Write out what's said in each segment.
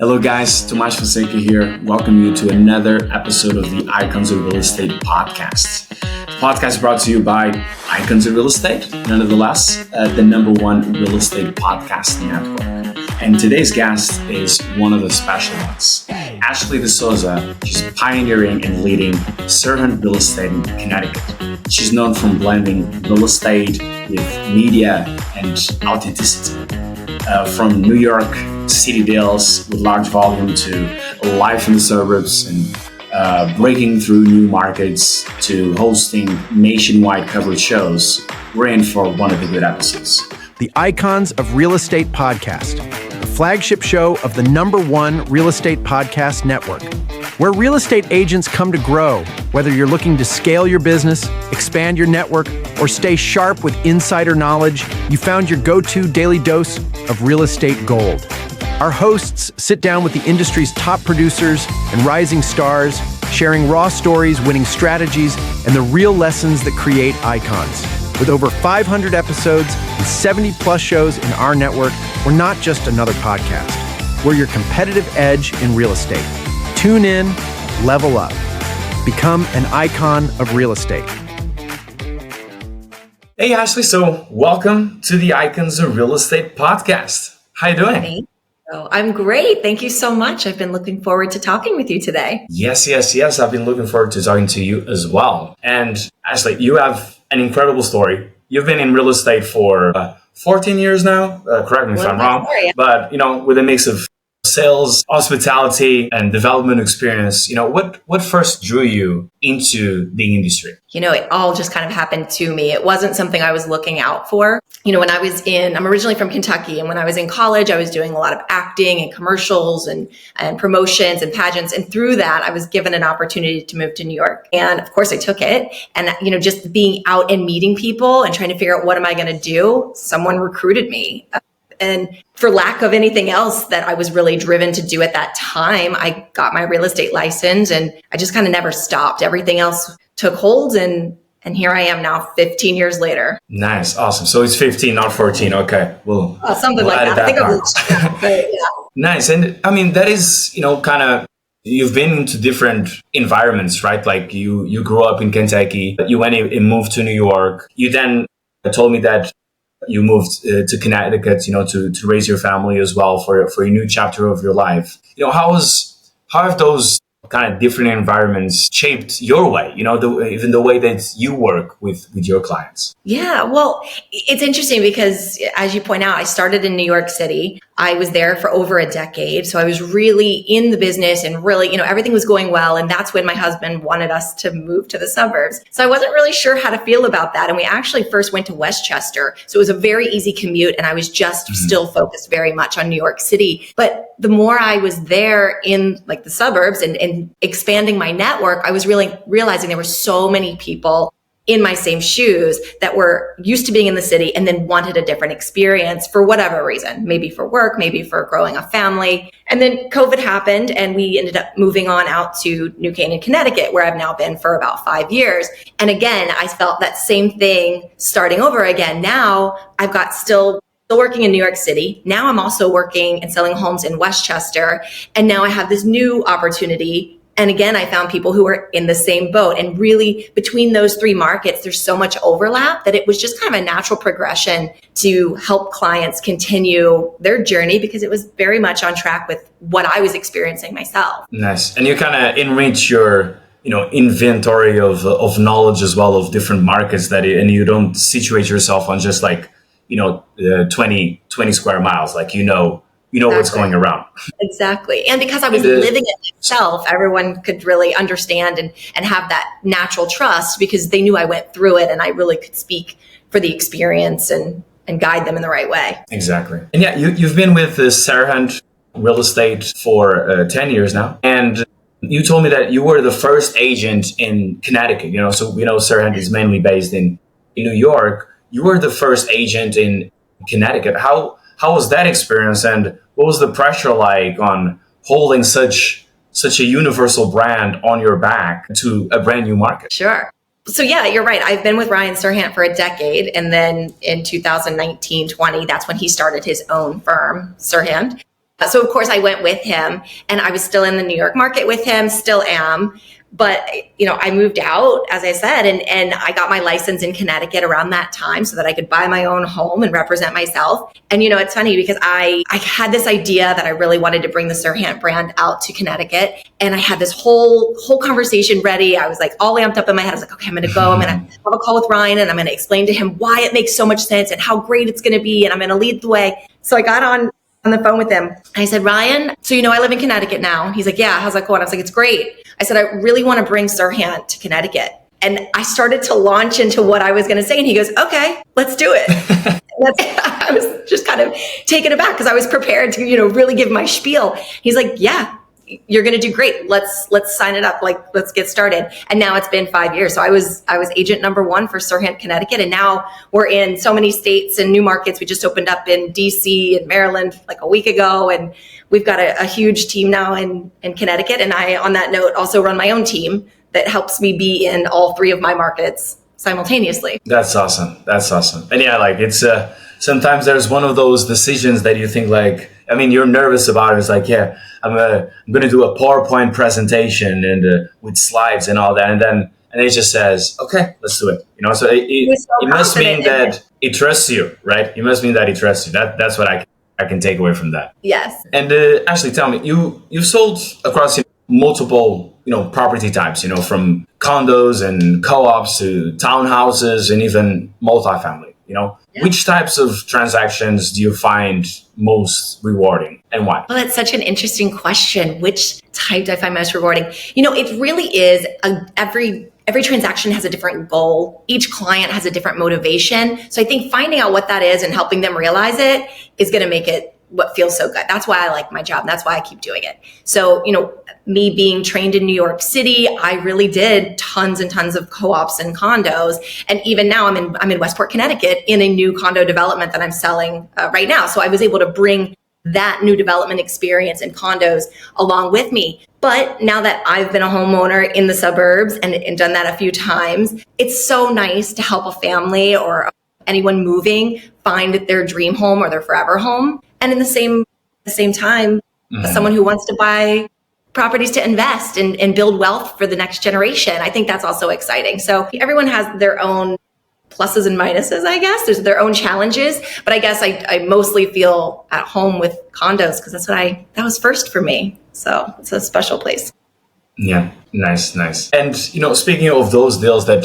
Hello guys, Tomás Fonseca here. Welcome you to another episode of the Icons of Real Estate podcast. The podcast brought to you by Icons of Real Estate, nonetheless, the number one real estate podcast network. And today's guest is one of the special ones, Ashlei De Souza. She's pioneering and leading SERHANT real estate in Connecticut. She's known for blending real estate with media and authenticity. From New York city deals with large volume to life in the suburbs and breaking through new markets to hosting nationwide coverage shows, we're in for one of the good episodes. The Icons of Real Estate podcast, the flagship show of the number one real estate podcast network, where real estate agents come to grow, whether you're looking to scale your business, expand your network, or stay sharp with insider knowledge. You found your go-to daily dose of real estate gold. Our hosts sit down with the industry's top producers and rising stars, sharing raw stories, winning strategies, and the real lessons that create icons. With over 500 episodes and 70 plus shows in our network, we're not just another podcast. We're your competitive edge in real estate. Tune in, level up, become an icon of real estate. Hey Ashlei, so welcome to the Icons of Real Estate podcast. How you doing? I'm great. Thank you so much. I've been looking forward to talking with you today. Yes. I've been looking forward to talking to you as well. And Ashlei, you have an incredible story. You've been in real estate for 14 years now. Correct me if I'm wrong. But, with a mix of sales, hospitality, and development experience, what first drew you into the industry? It all just kind of happened to me. It wasn't something I was looking out for. When I'm originally from Kentucky, and when I was in college, I was doing a lot of acting and commercials and promotions and pageants. And through that, I was given an opportunity to move to New York. And of course I took it. And, just being out and meeting people and trying to figure out what am I going to do, someone recruited me. And for lack of anything else that I was really driven to do at that time, I got my real estate license and I just kind of never stopped. Everything else took hold and here I am now 15 years later. Nice. Awesome. So it's 15, not 14. Okay. Something like that. I think but yeah. Nice. And that is, kind of, you've been into different environments, right? Like you grew up in Kentucky, you went and moved to New York. You then told me that you moved to Connecticut, to raise your family as well for a new chapter of your life. How have those kind of different environments shaped your way, even the way that you work with your clients? Yeah, well, it's interesting because as you point out, I started in New York City. I was there for over a decade. So I was really in the business and really, everything was going well. And that's when my husband wanted us to move to the suburbs. So I wasn't really sure how to feel about that. And we actually first went to Westchester. So it was a very easy commute. And I was just still focused very much on New York City. But the more I was there in like the suburbs and expanding my network, I was really realizing there were so many people in my same shoes that were used to being in the city and then wanted a different experience for whatever reason, maybe for work, maybe for growing a family. And then COVID happened and we ended up moving on out to New Canaan, Connecticut, where I've now been for about 5 years. And again, I felt that same thing starting over again. Now I've got still working in New York City. Now I'm also working and selling homes in Westchester. And now I have this new opportunity. And again, I found people who are in the same boat. And really, between those three markets, there's so much overlap that it was just kind of a natural progression to help clients continue their journey because it was very much on track with what I was experiencing myself. Nice. And you kind of enrich your inventory of knowledge as well of different markets and you don't situate yourself on just like 20 square miles, like exactly. What's going around. Exactly. And because I was living it myself, everyone could really understand and have that natural trust because they knew I went through it and I really could speak for the experience and guide them in the right way. Exactly. And yeah, you've been with the SERHANT real estate for 10 years now. And you told me that you were the first agent in Connecticut, so we know SERHANT is mainly based in New York. You were the first agent in Connecticut. How was that experience and what was the pressure like on holding such a universal brand on your back to a brand new market? Sure. So yeah, you're right. I've been with Ryan SERHANT for a decade. And then in 2019-20, that's when he started his own firm, SERHANT. So of course I went with him, and I was still in the New York market with him, still am. But, I moved out, as I said, and I got my license in Connecticut around that time so that I could buy my own home and represent myself. And, it's funny because I had this idea that I really wanted to bring the SERHANT brand out to Connecticut. And I had this whole conversation ready. I was like all amped up in my head. I was like, okay, I'm going to go. I'm going to have a call with Ryan, and I'm going to explain to him why it makes so much sense and how great it's going to be. And I'm going to lead the way. So I got on the phone with him. I said, Ryan, so I live in Connecticut now. He's like, yeah, how's that going? I was like, it's great. I said, I really want to bring SERHANT to Connecticut. And I started to launch into what I was going to say. And he goes, okay, let's do it. I was just kind of taken aback because I was prepared to, really give my spiel. He's like, yeah, you're going to do great. Let's sign it up. Like, let's get started. And now it's been 5 years. So I was agent number 1 for SERHANT Connecticut. And now we're in so many states and new markets. We just opened up in DC and Maryland like a week ago. And we've got a huge team now in Connecticut. And I, on that note, also run my own team that helps me be in all 3 of my markets simultaneously. That's awesome. And yeah, like it's sometimes there's one of those decisions that you think like, you're nervous about it. It's like, yeah, I'm going to do a PowerPoint presentation and with slides and all that. And it just says, okay, let's do it. So it must mean that it trusts you, right? It must mean that it trusts you. That's what I can take away from that. Yes. And Ashlei, tell me, you've sold across multiple, property types, from condos and co-ops to townhouses and even multifamily, Yeah. Which types of transactions do you find most rewarding and why? Well, that's such an interesting question. Which type do I find most rewarding? It really is every transaction has a different goal. Each client has a different motivation. So I think finding out what that is and helping them realize it is going to make it what feels so good. That's why I like my job. And that's why I keep doing it. So, me being trained in New York City, I really did tons and tons of co-ops and condos. And even now I'm in Westport, Connecticut in a new condo development that I'm selling right now. So I was able to bring that new development experience in condos along with me. But now that I've been a homeowner in the suburbs and done that a few times, it's so nice to help a family or anyone moving find their dream home or their forever home. And in the same time, someone who wants to buy properties to invest and build wealth for the next generation. I think that's also exciting. So everyone has their own pluses and minuses, I guess. There's their own challenges. But I guess I mostly feel at home with condos because that was first for me. So it's a special place. Yeah, nice. And speaking of those deals that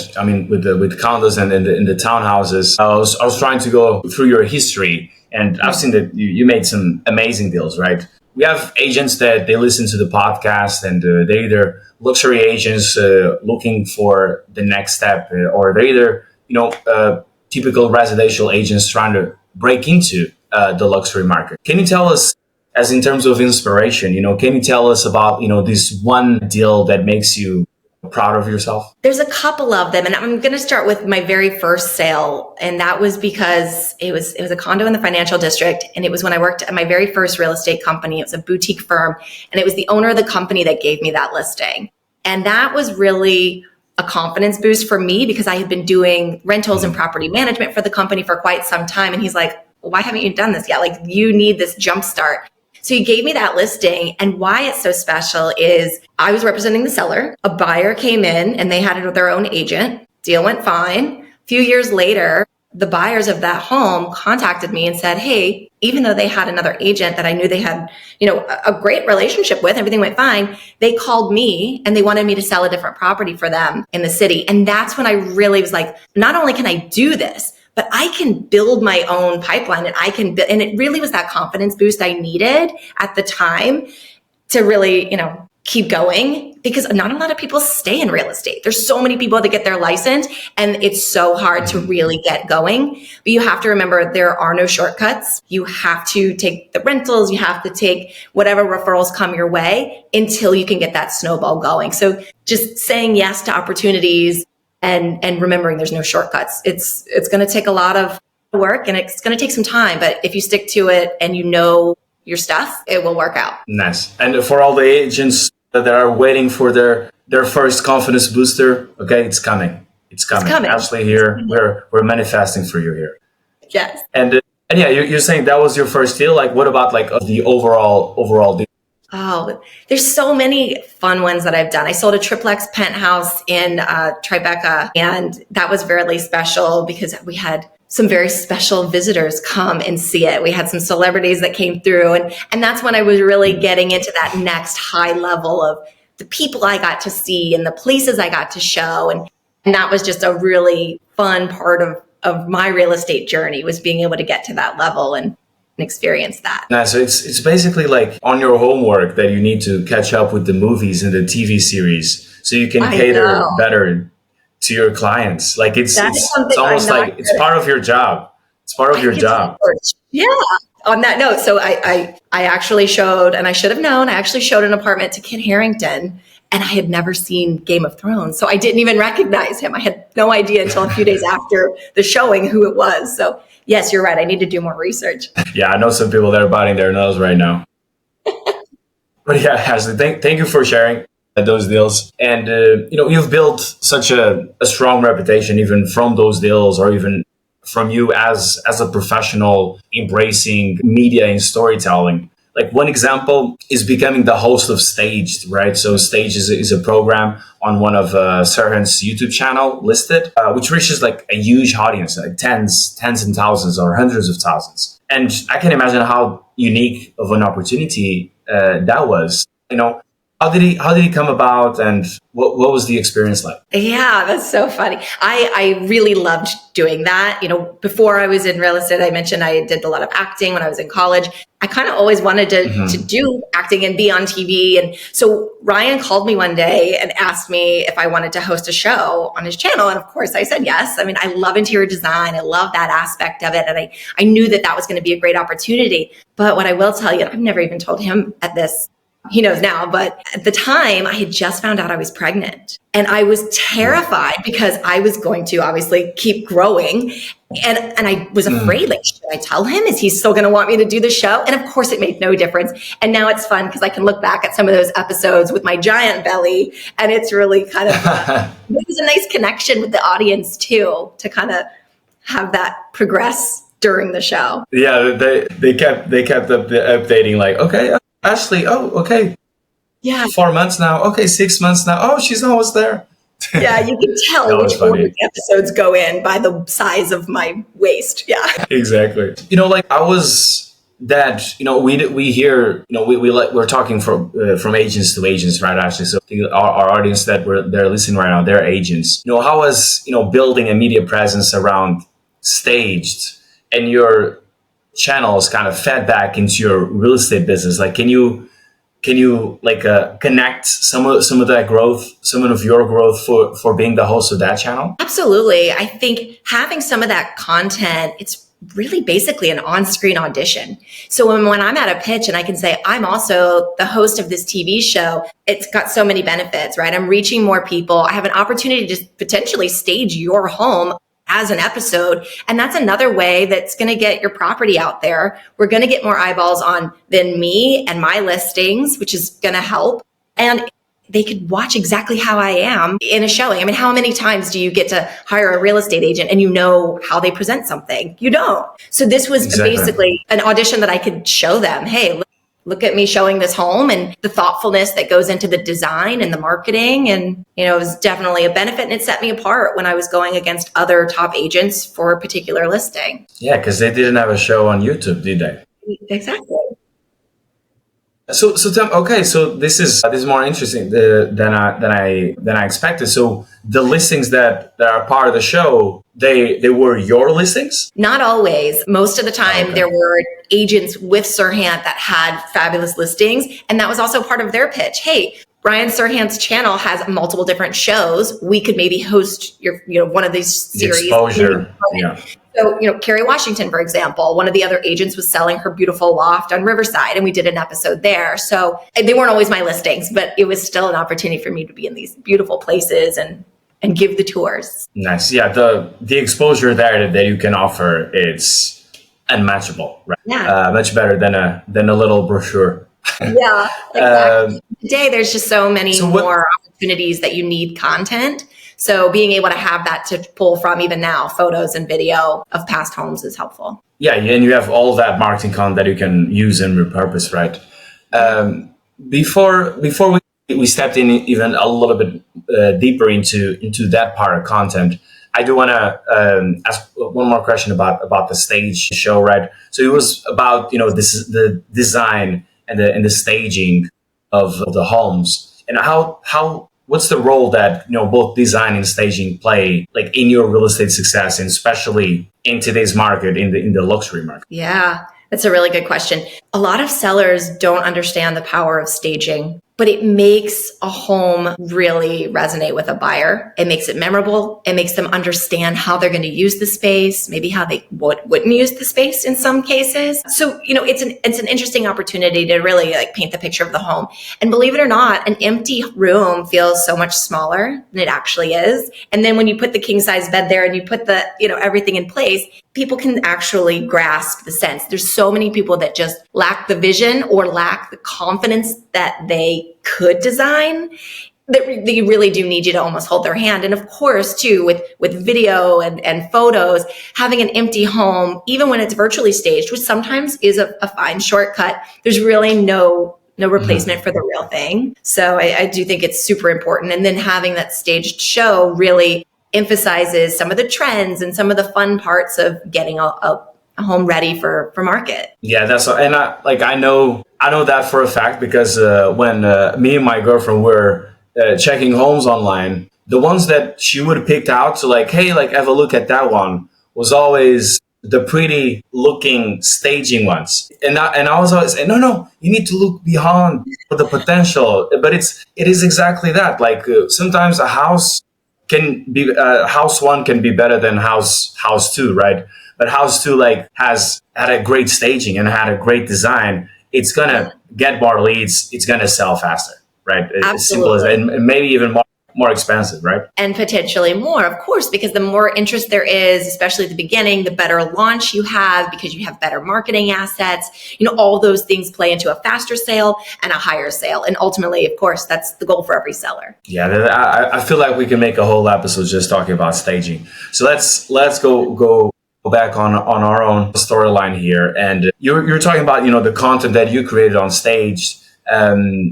with condos and in the townhouses, I was trying to go through your history, and I've seen that you made some amazing deals, right? We have agents that they listen to the podcast, and they're either luxury agents looking for the next step, or they're either typical residential agents trying to break into the luxury market. Can you tell us, as in terms of inspiration, can you tell us about, this one deal that makes you proud of yourself? There's a couple of them, and I'm going to start with my very first sale. And that was because it was a condo in the financial district. And it was when I worked at my very first real estate company. It was a boutique firm, and it was the owner of the company that gave me that listing. And that was really a confidence boost for me because I had been doing rentals and property management for the company for quite some time. And he's like, well, why haven't you done this yet? Like, you need this jump start. So he gave me that listing. And why it's so special is I was representing the seller. A buyer came in and they had it with their own agent. Deal went fine. A few years later, the buyers of that home contacted me and said, hey, even though they had another agent that I knew they had, a great relationship with, everything went fine, they called me and they wanted me to sell a different property for them in the city. And that's when I really was like, not only can I do this, but I can build my own pipeline and and it really was that confidence boost I needed at the time to really, keep going, because not a lot of people stay in real estate. There's so many people that get their license and it's so hard to really get going. But you have to remember there are no shortcuts. You have to take the rentals. You have to take whatever referrals come your way until you can get that snowball going. So just saying yes to opportunities and remembering there's no shortcuts. It's going to take a lot of work and it's going to take some time, but if you stick to it and your stuff, it will work out. Nice. And for all the agents that are waiting for their first confidence booster, okay, it's coming. Ashlei here, we're manifesting for you here. Yes. And And yeah, you're saying that was your first deal. Like, what about like the overall deal? Oh, there's so many fun ones that I've done. I sold a triplex penthouse in Tribeca, and that was really special because we had some very special visitors come and see it. We had some celebrities that came through, and that's when I was really getting into that next high level of the people I got to see and the places I got to show. And that was just a really fun part of my real estate journey, was being able to get to that level and experience that. Yeah, so it's basically like on your homework that you need to catch up with the movies and the TV series so you can cater better to your clients. Like it's almost like it's part of your job. It's part of your job. Yeah. On that note, so I actually showed, and I should have known, I actually showed an apartment to Kit Harington, and I had never seen Game of Thrones. So I didn't even recognize him. I had no idea until a few days after the showing who it was. So yes, you're right. I need to do more research. Yeah, I know some people that are biting their nose right now. But yeah, Ashlei, thank you for sharing those deals. And, you've built such a strong reputation even from those deals, or even from you as a professional embracing media and storytelling. Like one example is becoming the host of Staged, right? So Staged is a program on one of SERHANT's YouTube channel listed, which reaches like a huge audience, like tens and thousands or hundreds of thousands. And I can imagine how unique of an opportunity that was. How did he come about, and what was the experience like? Yeah, that's so funny. I really loved doing that. Before I was in real estate, I mentioned I did a lot of acting when I was in college. I kind of always wanted to do acting and be on TV. And so Ryan called me one day and asked me if I wanted to host a show on his channel. And of course I said yes. I mean, I love interior design. I love that aspect of it. And I knew that was going to be a great opportunity. But what I will tell you, I've never even told him at this, he knows now, but at the time I had just found out I was pregnant, and I was terrified because I was going to obviously keep growing. And I was afraid, like, should I tell him? Is he still going to want me to do the show? And of course it made no difference. And now it's fun because I can look back at some of those episodes with my giant belly, and it's really kind of, it was a nice connection with the audience too, to kind of have that progress during the show. Yeah. They kept updating, like, okay, Ashlei, oh, okay. Yeah. 4 months now. Okay, 6 months now. Oh, she's almost there. Yeah, you can tell which order the episodes go in by the size of my waist. Yeah. Exactly. Like I was that, we hear, we're talking from agents to agents, right, Ashlei? So our audience they're listening right now, they're agents. How was, building a media presence around Staged and your channels kind of fed back into your real estate business? Like, can you like connect some of that growth, some of your growth for being the host of that channel? Absolutely. I think having some of that content, it's really basically an on-screen audition. So when I'm at a pitch and I can say, I'm also the host of this TV show, it's got so many benefits, right? I'm reaching more people. I have an opportunity to just potentially stage your home as an episode. And that's another way that's going to get your property out there. We're going to get more eyeballs on than me and my listings, which is going to help. And they could watch exactly how I am in a showing. I mean, how many times do you get to hire a real estate agent and you know how they present something? You don't. So this was basically an audition that I could show them. Hey, look at me showing this home and the thoughtfulness that goes into the design and the marketing. And, it was definitely a benefit, and it set me apart when I was going against other top agents for a particular listing. Yeah, because they didn't have a show on YouTube, did they? Exactly. So Tom, okay, so this is more interesting than I expected. So the listings that are part of the show, they were your listings? Not always. Most of the time, There were agents with SERHANT that had fabulous listings, and that was also part of their pitch. Hey, Brian SERHANT's channel has multiple different shows. We could maybe host one of these series. The exposure. Yeah. So, Kerry Washington, for example, one of the other agents was selling her beautiful loft on Riverside, and we did an episode there. So they weren't always my listings, but it was still an opportunity for me to be in these beautiful places and give the tours. Nice. Yeah. The exposure there that you can offer, it's unmatchable, right? Yeah. Much better than a little brochure. Yeah, exactly. Today, there's just so many more opportunities that you need content. So being able to have that to pull from even now, photos and video of past homes, is helpful. Yeah, and you have all that marketing content that you can use and repurpose, right? Before we stepped in even a little bit deeper into that part of content, I do want to ask one more question about the stage show, right? So it was about this is the design and the staging of the homes, and how what's the role that both design and staging play like in your real estate success, and especially in today's market, in the luxury market? Yeah, that's a really good question. A lot of sellers don't understand the power of staging, but it makes a home really resonate with a buyer. It makes it memorable. It makes them understand how they're going to use the space, maybe how they wouldn't use the space in some cases. So, it's an interesting opportunity to really like paint the picture of the home. And believe it or not, an empty room feels so much smaller than it actually is. And then when you put the king size bed there and you put the, everything in place, people can actually grasp the sense. There's so many people that just lack the vision or lack the confidence that they could design, that they really do need you to almost hold their hand. And of course, too, with video and photos, having an empty home, even when it's virtually staged, which sometimes is a fine shortcut, there's really no replacement for the real thing. So I do think it's super important. And then having that staged show really emphasizes some of the trends and some of the fun parts of getting a home ready for market. Yeah, I know that for a fact, because when me and my girlfriend were checking homes online, the ones that she would have picked out to have a look at that one was always the pretty looking staging ones. And I was always saying, no, you need to look beyond for the potential. But it is exactly that. Sometimes a house can be house one can be better than house two, right? But house two has had a great staging and had a great design. It's gonna get more leads. It's gonna sell faster, right? Absolutely. As simple as that. And maybe even more expensive, right? And potentially more, of course, because the more interest there is, especially at the beginning, the better launch you have because you have better marketing assets. All those things play into a faster sale and a higher sale. And ultimately, of course, that's the goal for every seller. Yeah, I feel like we can make a whole episode just talking about staging. So let's go back on our own storyline here. And you're talking about the content that you created on stage.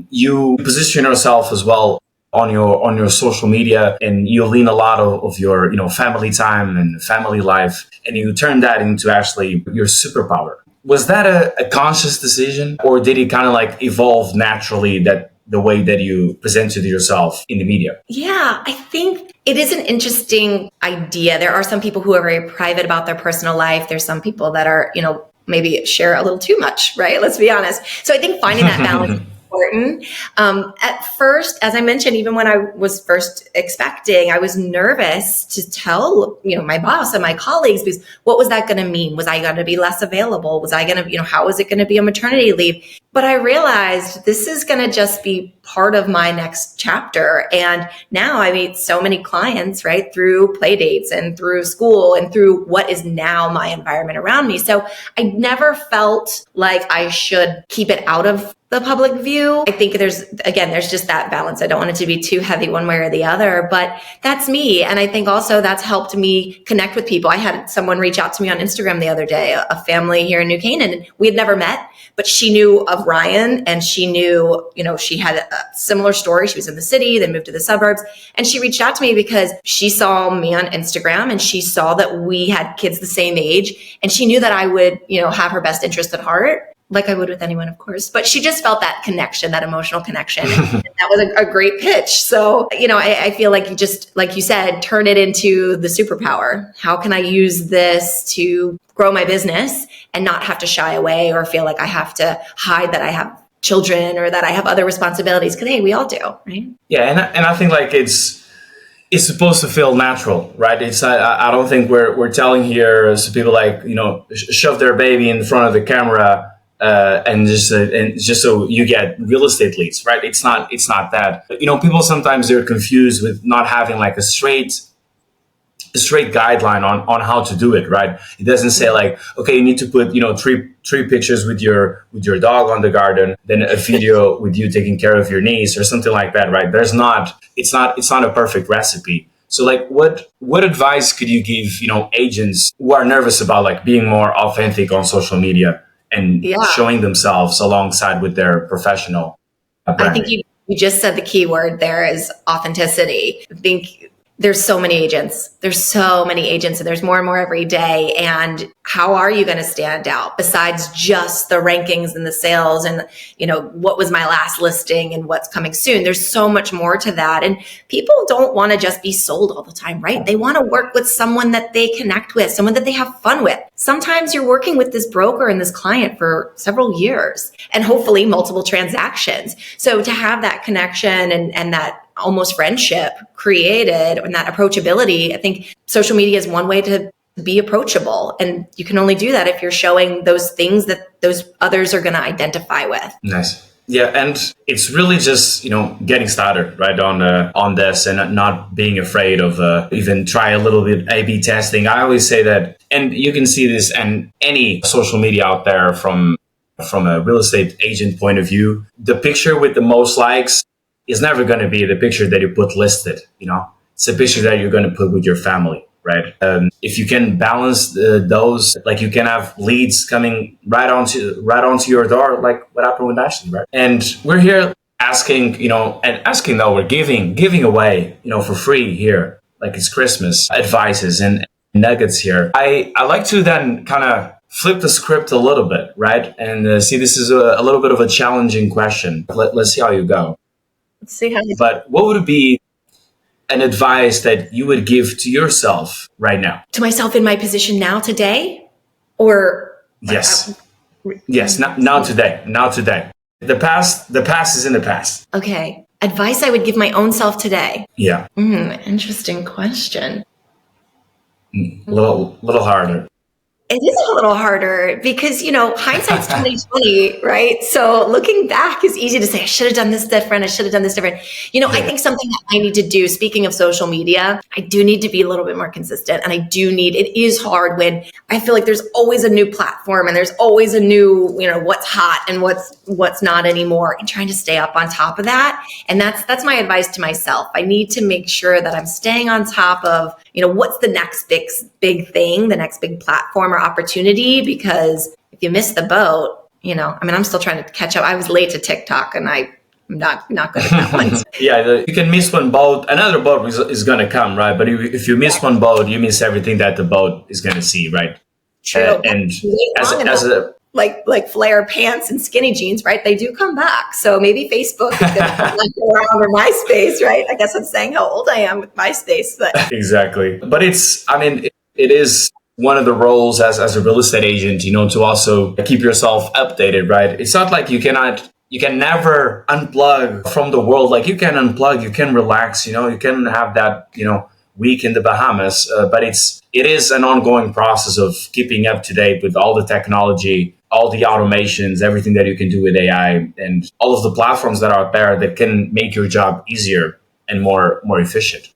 You position yourself as well on your social media, and you lean a lot of your family time and family life, and you turn that into actually your superpower. Was that a conscious decision, or did it kind of evolve naturally, that the way that you presented yourself in the media? Yeah, I think it is an interesting idea. There are some people who are very private about their personal life. There's some people that are, maybe share a little too much, right? Let's be honest. So I think finding that balance is important. At first, as I mentioned, even when I was first expecting, I was nervous to tell, my boss and my colleagues, because what was that going to mean? Was I going to be less available? Was I going to, how was it going to be a maternity leave? But I realized this is going to just be part of my next chapter. And now I meet so many clients, right, through play dates and through school and through what is now my environment around me. So I never felt like I should keep it out of the public view. I think there's just that balance. I don't want it to be too heavy one way or the other, but that's me. And I think also that's helped me connect with people. I had someone reach out to me on Instagram the other day, a family here in New Canaan, and we had never met, but she knew of Ryan, and she knew, she had a similar story. She was in the city, then moved to the suburbs. And she reached out to me because she saw me on Instagram and she saw that we had kids the same age. And she knew that I would, have her best interest at heart, like I would with anyone, of course. But she just felt that connection, that emotional connection. And that was a great pitch. So, I feel like you just, like you said, turn it into the superpower. How can I use this to grow my business and not have to shy away or feel like I have to hide that I have children or that I have other responsibilities? Because, hey, we all do, right? Yeah, and I think it's supposed to feel natural, right? I don't think we're telling here so people shove their baby in front of the camera and just so you get real estate leads, right? It's not that. People sometimes they're confused with not having a straight guideline on how to do it, right? It doesn't say okay, you need to put three pictures with your dog on the garden, then a video with you taking care of your niece or something like that, right? It's not a perfect recipe. So like what advice could you give, agents who are nervous about like being more authentic on social media and Yeah. showing themselves alongside with their professional I think branding? you just said the key word there is authenticity. I think there's so many agents. There's so many agents and there's more and more every day. And how are you going to stand out besides just the rankings and the sales and, what was my last listing and what's coming soon? There's so much more to that. And people don't want to just be sold all the time, right? They want to work with someone that they connect with, someone that they have fun with. Sometimes you're working with this broker and this client for several years and hopefully multiple transactions. So to have that connection and that almost friendship created and that approachability, I think social media is one way to be approachable. And you can only do that if you're showing those things that those others are going to identify with. Nice. Yeah, and it's really just getting started right on this and not being afraid of even try a little bit A/B testing. I always say that, and you can see this in any social media out there from a real estate agent point of view. The picture with the most likes is never going to be the picture that you put listed. It's a picture that you're going to put with your family, right? If you can balance those, like you can have leads coming right onto your door, like what happened with Ashlei, right? And we're here asking, though we're giving away, for free here, like it's Christmas, advices and nuggets here. I like to then kind of flip the script a little bit, right? And see, this is a little bit of a challenging question. Let's see how you go. Let's see how. But what would be an advice that you would give to yourself right now? To myself in my position now today? Or yes. Yes, now today. The past is in the past. Okay. Advice I would give my own self today. Yeah. Interesting question. A little harder. It is a little harder because, hindsight's 2020, right? So looking back is easy to say, I should have done this different. I think something that I need to do, speaking of social media, I do need to be a little bit more consistent. And it is hard when I feel like there's always a new platform and there's always a new, what's hot and what's not anymore, and trying to stay up on top of that. And that's my advice to myself. I need to make sure that I'm staying on top of, what's the next big thing, the next big platform or opportunity, because if you miss the boat, I'm still trying to catch up. I was late to TikTok and I'm not good at that one. Yeah, you can miss one boat, another boat is going to come, right? But if you miss one boat, you miss everything that the boat is going to see, right? True. And like flare pants and skinny jeans, right? They do come back. So maybe Facebook is going to go around, or MySpace, right? I guess I'm saying how old I am with MySpace, but exactly. But it is one of the roles as a real estate agent, to also keep yourself updated, right? It's not like you can never unplug from the world. Like you can unplug, you can relax, you can have that, week in the Bahamas, but it is an ongoing process of keeping up to date with all the technology, all the automations, everything that you can do with AI, and all of the platforms that are out there that can make your job easier and more efficient.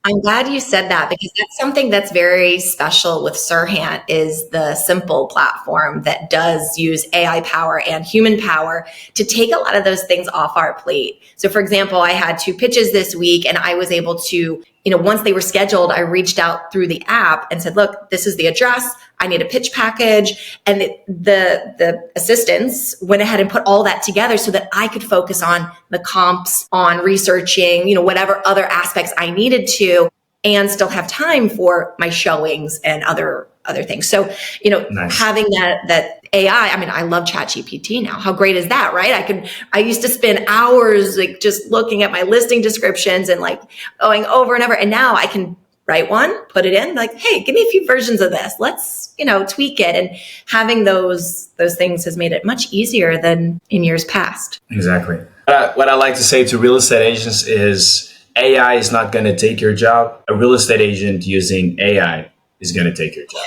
I'm glad you said that, because that's something that's very special with SERHANT, is the simple platform that does use AI power and human power to take a lot of those things off our plate. So for example, I had 2 pitches this week and I was able to, once they were scheduled, I reached out through the app and said, look, this is the address. I need a pitch package. And the assistants went ahead and put all that together so that I could focus on the comps, on researching, whatever other aspects I needed to, and still have time for my showings and other things. So, nice. Having that AI, I love ChatGPT now. How great is that, right? I used to spend hours like just looking at my listing descriptions and like going over and over. And now I can write one, put it in, like, hey, give me a few versions of this. Let's, tweak it. And having those things has made it much easier than in years past. Exactly. What I like to say to real estate agents is AI is not going to take your job. A real estate agent using AI is going to take your job.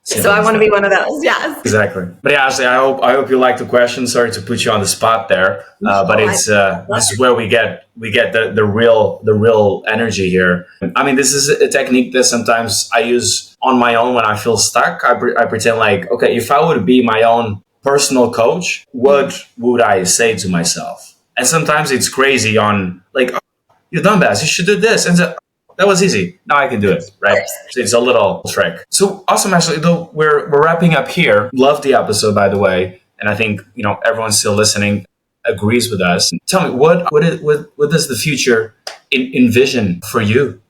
So I want to be one of those. Yes. Exactly. But yeah, Ashlei, I hope you like the question. Sorry to put you on the spot there, but it's this is where we get the real energy here. This is a technique that sometimes I use on my own when I feel stuck. I pretend like, okay, if I would be my own personal coach, what would I say to myself? And sometimes it's crazy on like, oh, you're dumbass, you should do this. And that was easy. Now I can do it, right? So it's a little trick. So awesome, Ashlei. Though we're wrapping up here. Love the episode, by the way. And I think, everyone still listening agrees with us. Tell me, what does the future envision for you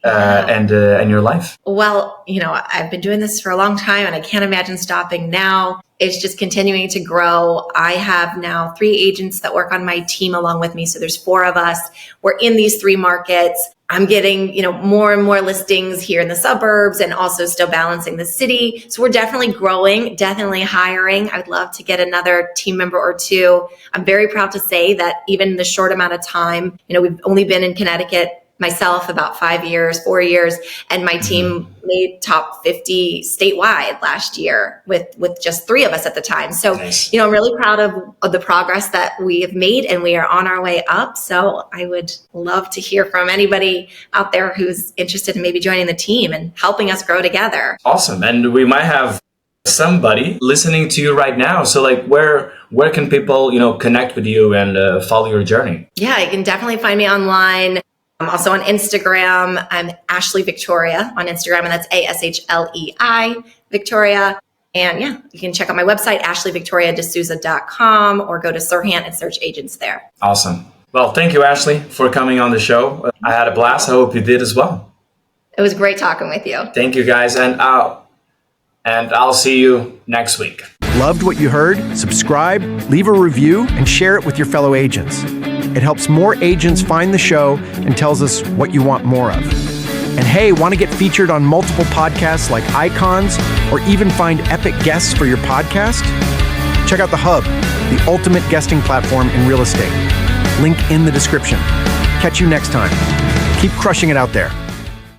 and your life? Well, I've been doing this for a long time and I can't imagine stopping now. It's just continuing to grow. I have now 3 agents that work on my team along with me. So there's 4 of us. We're in these 3 markets. I'm getting, more and more listings here in the suburbs and also still balancing the city. So we're definitely growing, definitely hiring. I'd love to get another team member or 2. I'm very proud to say that even in the short amount of time, we've only been in Connecticut myself about 5 years, 4 years, and my team made top 50 statewide last year with just 3 of us at the time. So, nice. I'm really proud of the progress that we have made, and we are on our way up. So I would love to hear from anybody out there who's interested in maybe joining the team and helping us grow together. Awesome. And we might have somebody listening to you right now. So where can people, connect with you and follow your journey? Yeah, you can definitely find me online. I'm also on Instagram. I'm Ashlei Victoria on Instagram, and that's ASHLEI Victoria. And yeah, you can check out my website, ashleivictoriadesouza.com, or go to SERHANT and search agents there. Awesome. Well, thank you, Ashlei, for coming on the show. I had a blast. I hope you did as well. It was great talking with you. Thank you, guys. And I'll see you next week. Loved what you heard? Subscribe, leave a review, and share it with your fellow agents. It helps more agents find the show and tells us what you want more of. And hey, want to get featured on multiple podcasts like Icons, or even find epic guests for your podcast? Check out The Hub, the ultimate guesting platform in real estate. Link in the description. Catch you next time. Keep crushing it out there.